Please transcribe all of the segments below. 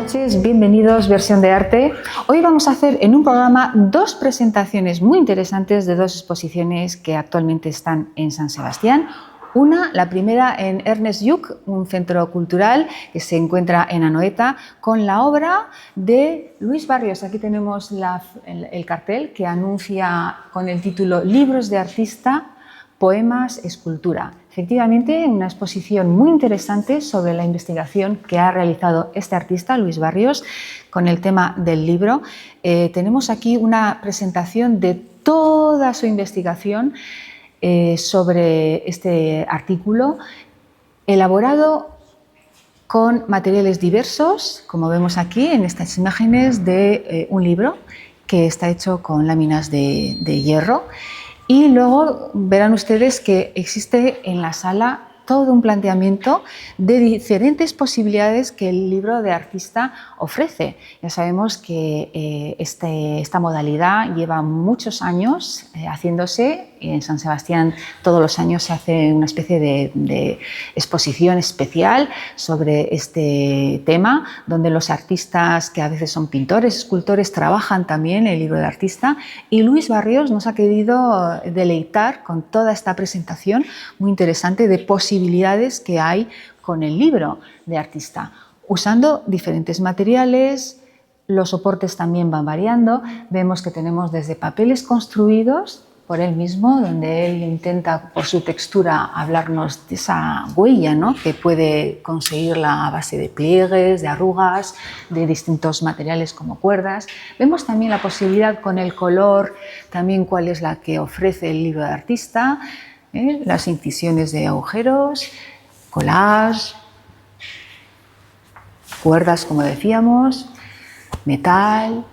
noches, bienvenidos, Versión de Arte. Hoy vamos a hacer en un programa dos presentaciones muy interesantes de dos exposiciones que actualmente están en San Sebastián. La primera en Ernest Lluch, un centro cultural que se encuentra en Anoeta, con la obra de Luis Barrios. Aquí tenemos el cartel que anuncia con el título Libros de artista, poemas, escultura. Efectivamente, una exposición muy interesante sobre la investigación que ha realizado este artista, Luis Barrios, con el tema del libro. Tenemos aquí una presentación de toda su investigación sobre este artículo, elaborado con materiales diversos, como vemos aquí en estas imágenes de un libro que está hecho con láminas de hierro. Y luego verán ustedes que existe en la sala todo un planteamiento de diferentes posibilidades que el libro de artista ofrece. Ya sabemos que esta modalidad lleva muchos años haciéndose. En San Sebastián todos los años se hace una especie de exposición especial sobre este tema, donde los artistas, que a veces son pintores, escultores, trabajan también el libro de artista. Y Luis Barrios nos ha querido deleitar con toda esta presentación muy interesante de posibilidades que hay con el libro de artista, usando diferentes materiales. Los soportes también van variando. Vemos que tenemos desde papeles construidos por él mismo, donde él intenta, por su textura, hablarnos de esa huella, ¿no?, que puede conseguirla a base de pliegues, de arrugas, de distintos materiales como cuerdas. Vemos también la posibilidad con el color, también cuál es la que ofrece el libro de artista, las incisiones de agujeros, collage, cuerdas, como decíamos, metal.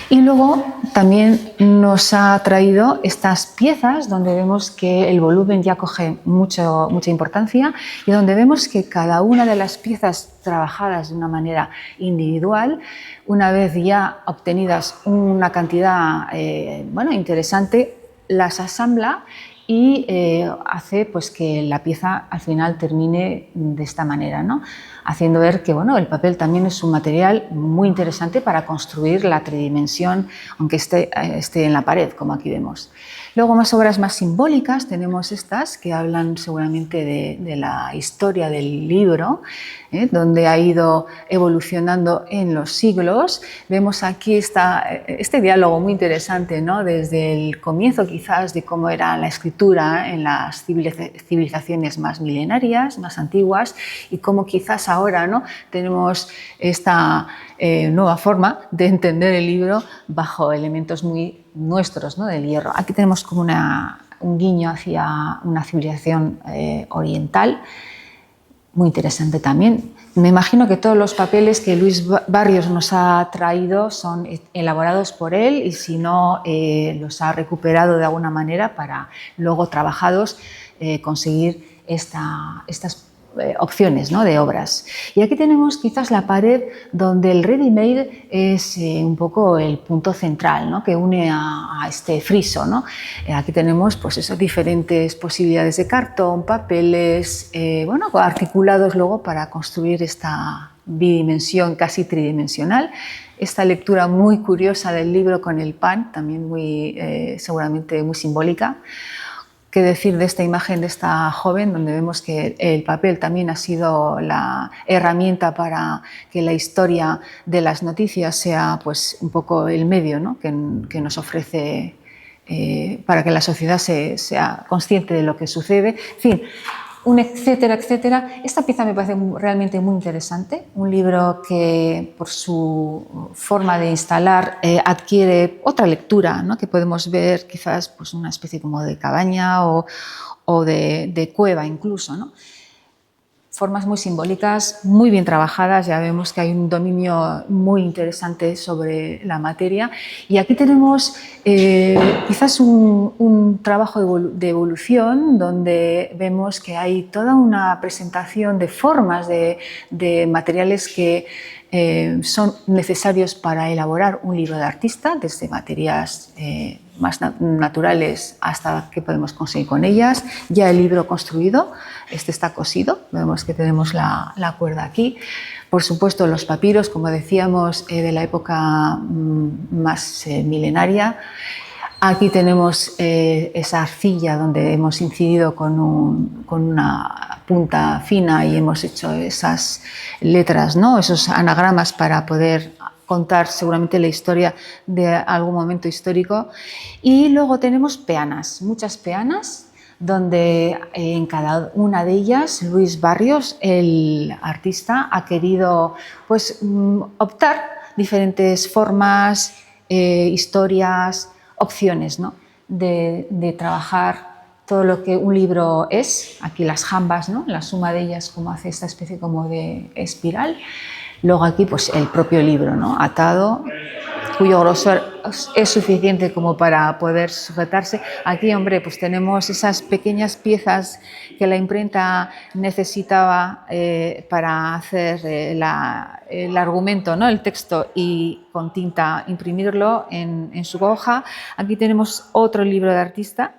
Y luego también nos ha traído estas piezas donde vemos que el volumen ya coge mucha importancia y donde vemos que cada una de las piezas trabajadas de una manera individual, una vez ya obtenidas una cantidad interesante, las asambla y hace pues que la pieza al final termine de esta manera, ¿no?, haciendo ver que el papel también es un material muy interesante para construir la tridimensión, aunque esté en la pared, como aquí vemos. Luego, más obras más simbólicas, tenemos estas que hablan seguramente de la historia del libro, donde ha ido evolucionando en los siglos. Vemos aquí este diálogo muy interesante, ¿no?, desde el comienzo quizás de cómo era la escritura en las civilizaciones más milenarias, más antiguas, y cómo quizás ahora, ¿no?, tenemos esta nueva forma de entender el libro bajo elementos muy nuestros, ¿no?, del hierro. Aquí tenemos como un guiño hacia una civilización oriental, muy interesante también. Me imagino que todos los papeles que Luis Barrios nos ha traído son elaborados por él y si no, los ha recuperado de alguna manera para luego trabajados conseguir estas opciones, ¿no?, de obras. Y aquí tenemos quizás la pared donde el ready-made es un poco el punto central, ¿no?, que une a este friso, ¿no? Aquí tenemos pues esas diferentes posibilidades de cartón, papeles, articulados luego para construir esta bidimensión casi tridimensional. Esta lectura muy curiosa del libro con el pan, también seguramente muy simbólica. ¿Qué decir de esta imagen de esta joven, donde vemos que el papel también ha sido la herramienta para que la historia de las noticias sea pues un poco el medio, ¿no?, que nos ofrece para que la sociedad sea consciente de lo que sucede? En fin, un etcétera, etcétera. Esta pieza me parece realmente muy interesante, un libro que por su forma de instalar adquiere otra lectura, ¿no?, que podemos ver quizás pues una especie como de cabaña o de cueva incluso, ¿no? Formas muy simbólicas, muy bien trabajadas, ya vemos que hay un dominio muy interesante sobre la materia. Y aquí tenemos quizás un trabajo de evolución donde vemos que hay toda una presentación de formas de materiales que son necesarios para elaborar un libro de artista, desde materias más naturales hasta qué podemos conseguir con ellas. Ya el libro construido, este está cosido, vemos que tenemos la cuerda aquí. Por supuesto, los papiros, como decíamos, de la época más milenaria. Aquí tenemos esa arcilla donde hemos incidido con una punta fina y hemos hecho esas letras, ¿no? Esos anagramas para poder contar seguramente la historia de algún momento histórico. Y luego tenemos peanas, muchas peanas, donde en cada una de ellas Luis Barrios, el artista, ha querido pues, optar diferentes formas, historias, opciones, ¿no? de trabajar todo lo que un libro es. Aquí las jambas, ¿no? La suma de ellas como hace esta especie como de espiral. Luego aquí pues el propio libro, ¿no? Atado, cuyo grosor es suficiente como para poder sujetarse. Aquí, hombre, pues tenemos esas pequeñas piezas que la imprenta necesitaba para hacer el argumento, ¿no? El texto, y con tinta imprimirlo en su hoja. Aquí tenemos otro libro de artista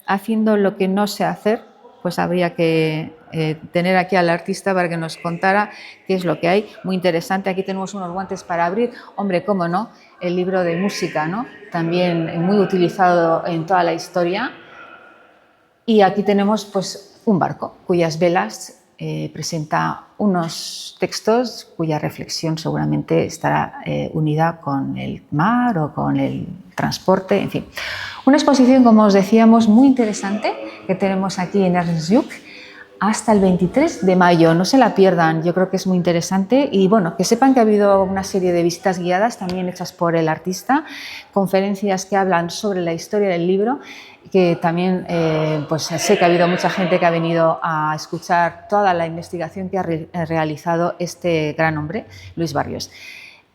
haciendo lo que no sé hacer. Pues habría que tener aquí al artista para que nos contara qué es lo que hay. Muy interesante. Aquí tenemos unos guantes para abrir. Hombre, cómo no, el libro de música, ¿no? También muy utilizado en toda la historia. Y aquí tenemos pues, un barco cuyas velas presenta unos textos cuya reflexión seguramente estará unida con el mar o con el transporte, en fin. Una exposición, como os decíamos, muy interesante que tenemos aquí en Ernst hasta el 23 de mayo. No se la pierdan, yo creo que es muy interesante. Y bueno, que sepan que ha habido una serie de visitas guiadas también hechas por el artista, conferencias que hablan sobre la historia del libro, que también pues sé que ha habido mucha gente que ha venido a escuchar toda la investigación que ha realizado este gran hombre, Luis Barrios.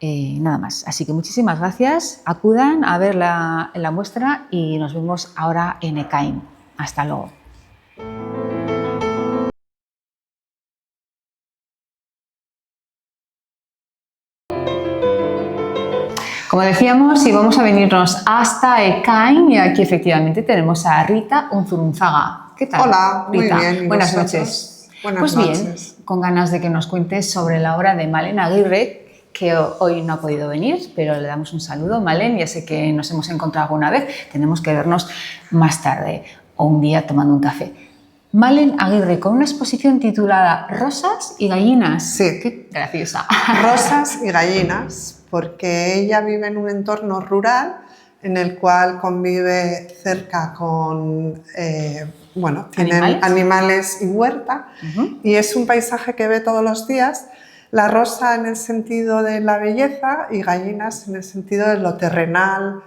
Nada más, así que muchísimas gracias, acudan a ver la muestra y nos vemos ahora en Ekain. Hasta luego. Como decíamos, íbamos a venirnos hasta Ekain y aquí efectivamente tenemos a Rita Unzurunzaga. ¿Qué tal? Hola, Rita, muy bien. buenas noches. Buenas noches. Bien, con ganas de que nos cuentes sobre la obra de Malen Aguirre, que hoy no ha podido venir, pero le damos un saludo. Malen, ya sé que nos hemos encontrado alguna vez, tenemos que vernos más tarde o un día tomando un café. Malen Aguirre, con una exposición titulada Rosas y gallinas. Sí. Qué graciosa. Rosas y gallinas, porque ella vive en un entorno rural en el cual convive cerca con, tienen animales y huerta, y es un paisaje que ve todos los días. La rosa en el sentido de la belleza y gallinas en el sentido de lo terrenal,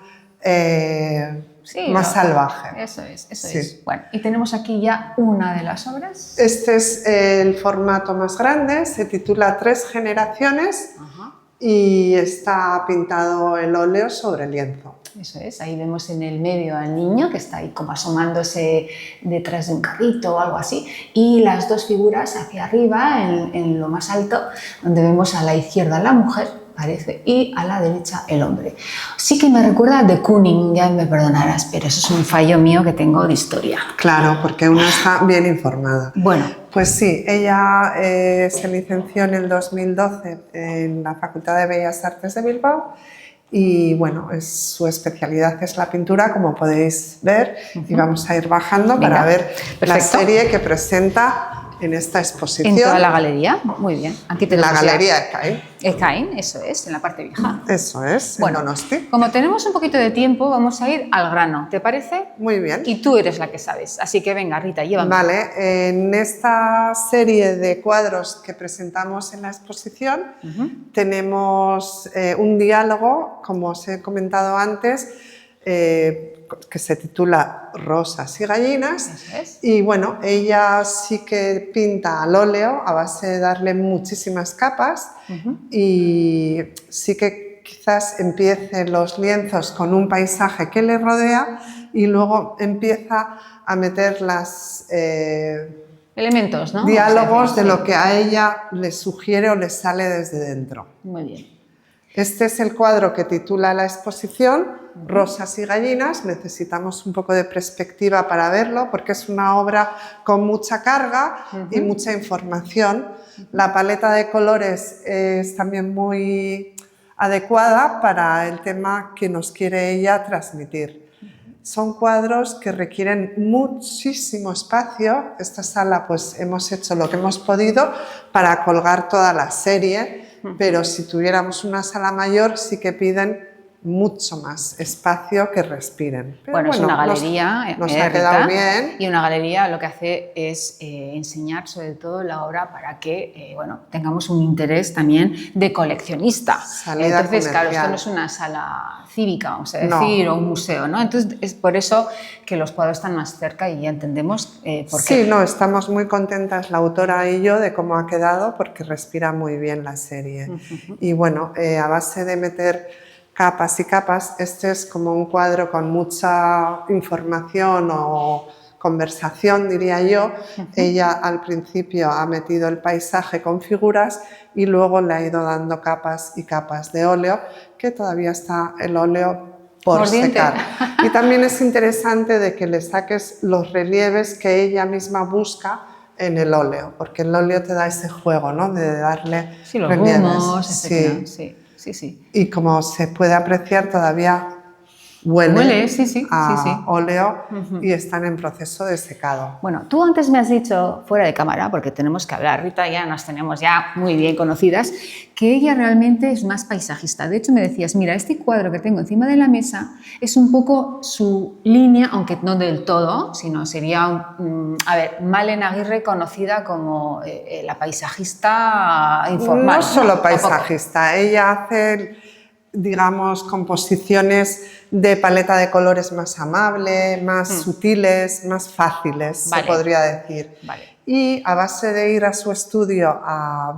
más salvaje. Eso es. Bueno, y tenemos aquí ya una de las obras. Este es el formato más grande, se titula Tres generaciones y está pintado el óleo sobre lienzo. Eso es, ahí vemos en el medio al niño que está ahí como asomándose detrás de un carrito o algo así, y las dos figuras hacia arriba, en lo más alto, donde vemos a la izquierda la mujer, parece, y a la derecha el hombre. Sí que me recuerda a de Kooning, ya me perdonarás, pero eso es un fallo mío que tengo de historia. Claro, porque una está bien informada. Bueno. Pues sí, ella se licenció en el 2012 en la Facultad de Bellas Artes de Bilbao. Y bueno, su especialidad es la pintura, como podéis ver, y vamos a ir bajando para ver la serie que presenta en esta exposición. En toda la galería, muy bien. Aquí tenemos la galería Ekain. Ekain, eso es, en la parte vieja. Eso es, bueno, en Donosti. Como tenemos un poquito de tiempo, vamos a ir al grano, ¿te parece? Muy bien. Y tú eres la que sabes, así que venga, Rita, llévame. Vale, en esta serie de cuadros que presentamos en la exposición tenemos un diálogo, como os he comentado antes, que se titula Rosas y gallinas. Eso es. Y bueno, ella sí que pinta al óleo a base de darle muchísimas capas y sí que quizás empiece los lienzos con un paisaje que le rodea y luego empieza a meter Elementos, ¿no? Diálogos de lo que a ella le sugiere o le sale desde dentro. Muy bien. Este es el cuadro que titula la exposición, Rosas y gallinas. Necesitamos un poco de perspectiva para verlo porque es una obra con mucha carga y mucha información. La paleta de colores es también muy adecuada para el tema que nos quiere ella transmitir. Son cuadros que requieren muchísimo espacio. Esta sala pues hemos hecho lo que hemos podido para colgar toda la serie, pero si tuviéramos una sala mayor sí que piden mucho más espacio que respiren. Pero bueno, es una galería, nos ha quedado bien. Y una galería lo que hace es enseñar sobre todo la obra para que bueno, tengamos un interés también de coleccionista. Salida Entonces, comercial. claro, esto no es una sala cívica, vamos a decir, o un museo, ¿no? Entonces, es por eso que los cuadros están más cerca y ya entendemos por qué. Sí, no, estamos muy contentas, la autora y yo, de cómo ha quedado, porque respira muy bien la serie. Y bueno, a base de meter capas y capas, este es como un cuadro con mucha información o conversación, diría yo. Ella al principio ha metido el paisaje con figuras y luego le ha ido dando capas y capas de óleo, que todavía está el óleo por secar. Y también es interesante de que le saques los relieves que ella misma busca en el óleo, porque el óleo te da ese juego, ¿no? De darle los relieves. Rumos, etcétera. Sí. Y como se puede apreciar, todavía huele a óleo y están en proceso de secado. Bueno, tú antes me has dicho, fuera de cámara, porque tenemos que hablar, Rita, ya nos tenemos ya muy bien conocidas, que ella realmente es más paisajista. De hecho, me decías, mira, este cuadro que tengo encima de la mesa es un poco su línea, aunque no del todo, sino sería, a ver, Malen Aguirre, conocida como la paisajista informal. No solo paisajista, ella hace, digamos, composiciones de paleta de colores más amable, más sutiles, más fáciles, se podría decir. Y a base de ir a su estudio a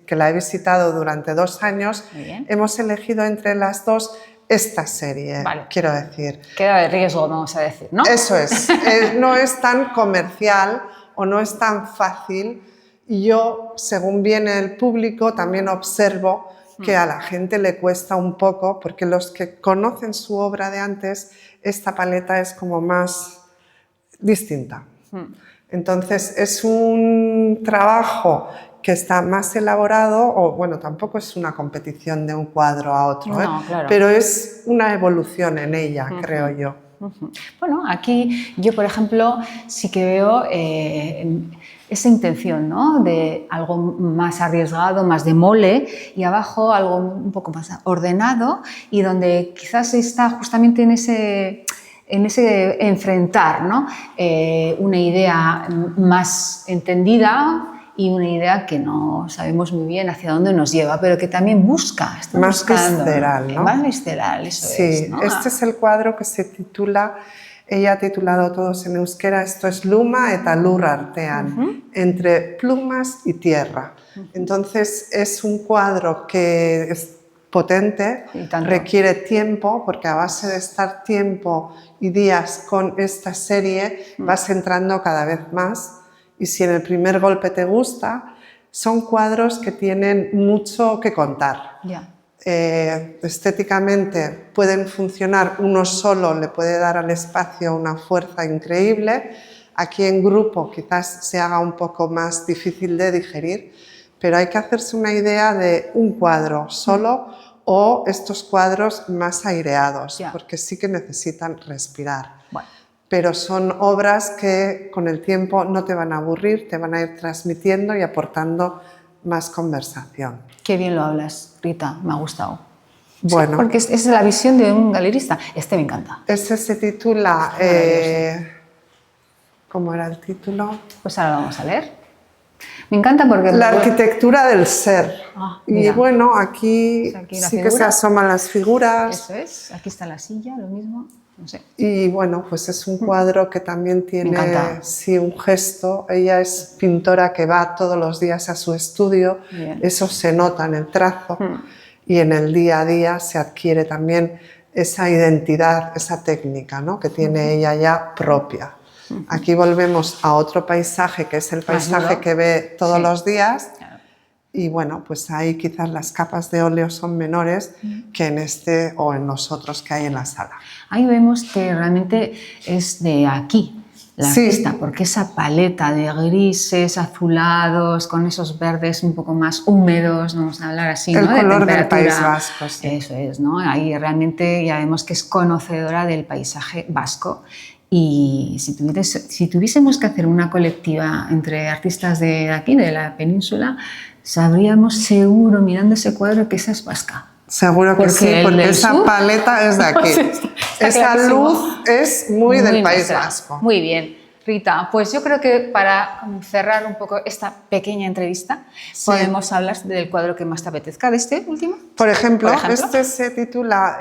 que la he visitado durante 2 años, hemos elegido entre las dos esta serie, quiero decir. Queda de riesgo, vamos a decir, ¿no? Eso es, no es tan comercial o no es tan fácil. Y yo, según viene el público, también observo que a la gente le cuesta un poco, porque los que conocen su obra de antes, esta paleta es como más distinta. Entonces es un trabajo que está más elaborado, o bueno, tampoco es una competición de un cuadro a otro, claro. Pero es una evolución en ella, creo yo. Bueno, aquí yo, por ejemplo, sí que veo esa intención, ¿no? De algo más arriesgado, más de mole, y abajo algo un poco más ordenado y donde quizás está justamente en ese enfrentar, ¿no? Una idea más entendida y una idea que no sabemos muy bien hacia dónde nos lleva, pero que también busca, está más buscando, visceral, ¿no? Más visceral, eso es, ¿no? Este es el cuadro que se titula, ella ha titulado todos en euskera, esto es Luma eta lur artean, entre plumas y tierra. Entonces es un cuadro que es potente, requiere tiempo, porque a base de estar tiempo y días con esta serie vas entrando cada vez más. Y si en el primer golpe te gusta, son cuadros que tienen mucho que contar. Estéticamente pueden funcionar, uno solo le puede dar al espacio una fuerza increíble. Aquí en grupo quizás se haga un poco más difícil de digerir, pero hay que hacerse una idea de un cuadro solo o estos cuadros más aireados, porque sí que necesitan respirar. Pero son obras que con el tiempo no te van a aburrir, te van a ir transmitiendo y aportando más conversación. Qué bien lo hablas, Rita, me ha gustado. Bueno, porque es la visión de un galerista. Este me encanta. Este se titula... ¿Cómo era el título? Pues ahora lo vamos a leer. Me encanta porque... La arquitectura del ser. Y bueno, aquí sí que se asoman las figuras. Eso es, aquí está la silla, lo mismo. No sé. Y bueno, pues es un cuadro que también tiene un gesto. Ella es pintora que va todos los días a su estudio, eso se nota en el trazo y en el día a día se adquiere también esa identidad, esa técnica, ¿no? Que tiene ella ya propia. Aquí volvemos a otro paisaje, que es el paisaje que ve todos los días. Claro. Y bueno, pues ahí quizás las capas de óleo son menores que en este o en los otros que hay en la sala. Ahí vemos que realmente es de aquí la artista, porque esa paleta de grises, azulados, con esos verdes un poco más húmedos, vamos a hablar así, el ¿no? color de del País Vasco. Sí. Eso es, ¿no? Ahí realmente ya vemos que es conocedora del paisaje vasco. Y si tuviésemos que hacer una colectiva entre artistas de aquí, de la península, sabríamos seguro, mirando ese cuadro, que esa es vasca. Seguro que sí, porque esa paleta es de aquí. Esa luz es muy del País Vasco. Muy bien. Rita, pues yo creo que para cerrar un poco esta pequeña entrevista, podemos hablar del cuadro que más te apetezca, de este último. Por ejemplo, este se titula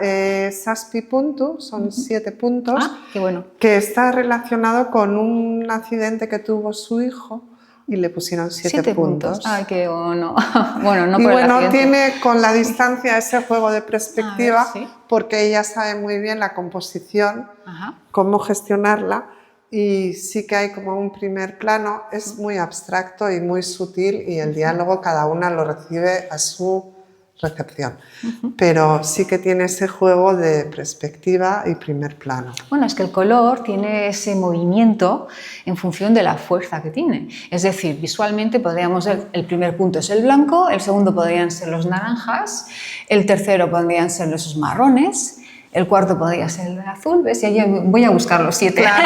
Zazpi Puntu, son 7 puntos, qué bueno. Que está relacionado con un accidente que tuvo su hijo y le pusieron 7 puntos. Ay, qué bueno. Bueno, no y por bueno, el tiene con la distancia ese juego de perspectiva, ver, porque ella sabe muy bien la composición, cómo gestionarla. Y sí que hay como un primer plano, es muy abstracto y muy sutil, y el diálogo cada una lo recibe a su recepción. Pero sí que tiene ese juego de perspectiva y primer plano. Bueno, es que el color tiene ese movimiento en función de la fuerza que tiene. Es decir, visualmente podríamos ver, el primer punto es el blanco, el segundo podrían ser los naranjas, el tercero podrían ser esos marrones, el cuarto podría ser el azul, ¿ves? Y ahí voy a buscar los 7. Claro.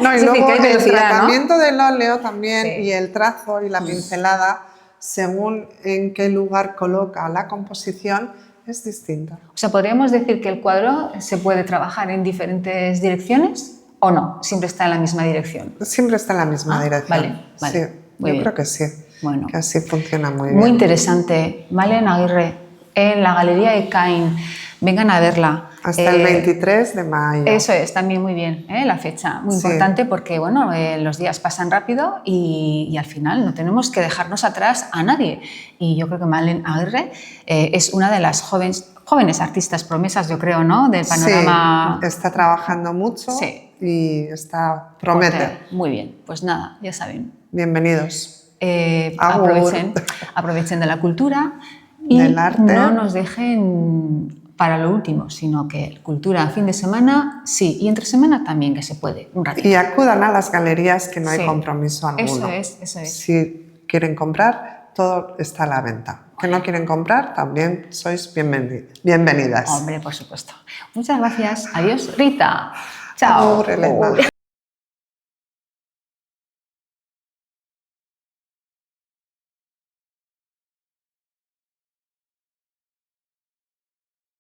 No, y es luego decir, que hay el tratamiento, ¿no? del óleo también, y el trazo y la pincelada, según en qué lugar coloca la composición, es distinta. O sea, ¿podríamos decir que el cuadro se puede trabajar en diferentes direcciones o no? ¿Siempre está en la misma dirección? Siempre está en la misma dirección. Vale. Sí, yo creo que sí. Bueno, que así funciona muy bien. Muy interesante. Malen Aguirre, en la Galería Ekain. Vengan a verla. Hasta el 23 de mayo. Eso es, también muy bien, la fecha. Muy importante porque bueno, los días pasan rápido y al final no tenemos que dejarnos atrás a nadie. Y yo creo que Malen Aguirre es una de las jóvenes artistas promesas, yo creo, ¿no? Del panorama. Sí, está trabajando mucho y promete. Muy bien, pues nada, ya saben. Bienvenidos. Aprovechen de la cultura y del arte. No nos dejen para lo último, sino que cultura fin de semana, sí, y entre semana también, que se puede, un ratito. Y acudan a las galerías, que no hay compromiso alguno. Eso es. Si quieren comprar, todo está a la venta. Que no quieren comprar, también sois bienvenidas. Hombre, por supuesto. Muchas gracias. Adiós, Rita. Chao. Elena.